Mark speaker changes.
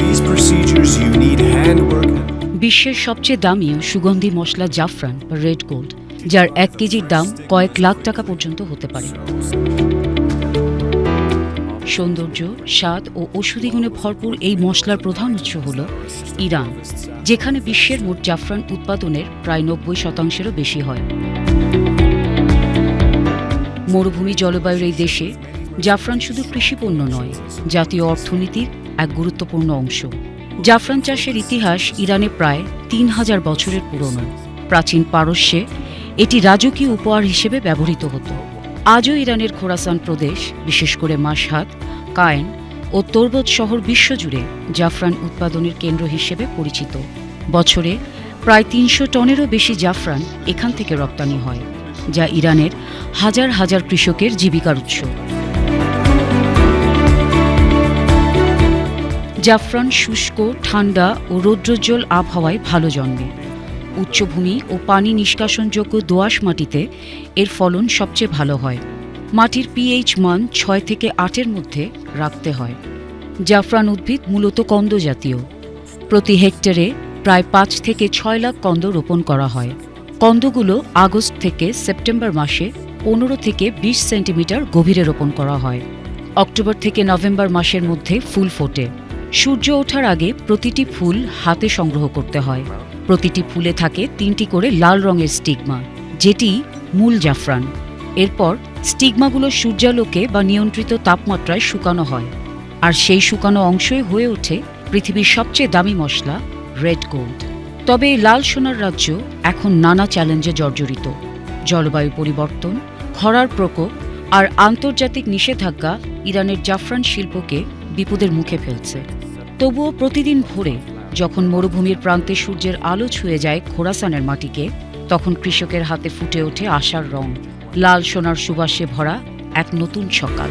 Speaker 1: these procedures, you need handwork.
Speaker 2: বিশ্বের সবচেয়ে দামি ও সুগন্ধি মশলা জাফরান বা রেড গোল্ড, যার 1 কেজির দাম কয়েক লাখ টাকা পর্যন্ত হতে পারে। সৌন্দর্য, স্বাদ ও ঔষধি গুণে ভরপুর এই মশলার প্রধান উৎস হল ইরান, যেখানে বিশ্বের মোট জাফরান উৎপাদনের প্রায় 90%-এরও বেশি হয়। মরুভূমি জলবায়ুর এই দেশে জাফরান শুধু কৃষিপণ্য নয়, জাতীয় অর্থনীতির এক গুরুত্বপূর্ণ অংশ। জাফরান চাষের ইতিহাস ইরানে প্রায় 3000 বছরের পুরনো। প্রাচীন পারস্যে এটি রাজকীয় উপহার হিসেবে ব্যবহৃত হতো। আজও ইরানের খোরাসান প্রদেশ, বিশেষ করে মাশহাদ, কায়েন ও তরবত শহর বিশ্বজুড়ে জাফরান উৎপাদনের কেন্দ্র হিসেবে পরিচিত। বছরে প্রায় 300 টনেরও বেশি জাফরান এখান থেকে রপ্তানি হয়, যা ইরানের হাজার হাজার কৃষকের জীবিকার উৎস। জাফরান শুষ্ক, ঠান্ডা ও রৌদ্রোজ্জ্বল আবহাওয়ায় ভালো জন্মে। উচ্চভূমি ও পানি নিষ্কাশনযোগ্য দোআঁশ মাটিতে এর ফলন সবচেয়ে ভালো হয়। মাটির পিএইচ মান 6 থেকে 8-এর মধ্যে রাখতে হয়। জাফরান উদ্ভিদ মূলত কন্দ জাতীয়। প্রতি হেক্টরে প্রায় 5 থেকে 6 লাখ কন্দ রোপণ করা হয়। কন্দগুলো আগস্ট থেকে সেপ্টেম্বর মাসে 15 থেকে 20 সেন্টিমিটার গভীরে রোপণ করা হয়। অক্টোবর থেকে নভেম্বর মাসের মধ্যে ফুল ফোটে। সূর্য ওঠার আগে প্রতিটি ফুল হাতে সংগ্রহ করতে হয়। প্রতিটি ফুলে থাকে 3টি করে লাল রঙের স্টিগমা, যেটি মূল জাফরান। এরপর স্টিগমাগুলো সূর্যালোকে বা নিয়ন্ত্রিত তাপমাত্রায় শুকানো হয়, আর সেই শুকানো অংশই হয়ে ওঠে পৃথিবীর সবচেয়ে দামি মশলা রেড গোল্ড। তবে এই লাল সোনার রাজ্য এখন নানা চ্যালেঞ্জে জর্জরিত। জলবায়ু পরিবর্তন, খরার প্রকোপ আর আন্তর্জাতিক নিষেধাজ্ঞা ইরানের জাফরান শিল্পকে বিপদের মুখে ফেলছে। তবুও প্রতিদিন ভোরে যখন মরুভূমির প্রান্তে সূর্যের আলো ছুঁয়ে যায় খোরাসানের মাটিকে, তখন কৃষকের হাতে ফুটে ওঠে আশার রং। লাল সোনার সুবাসে ভরা এক নতুন সকাল।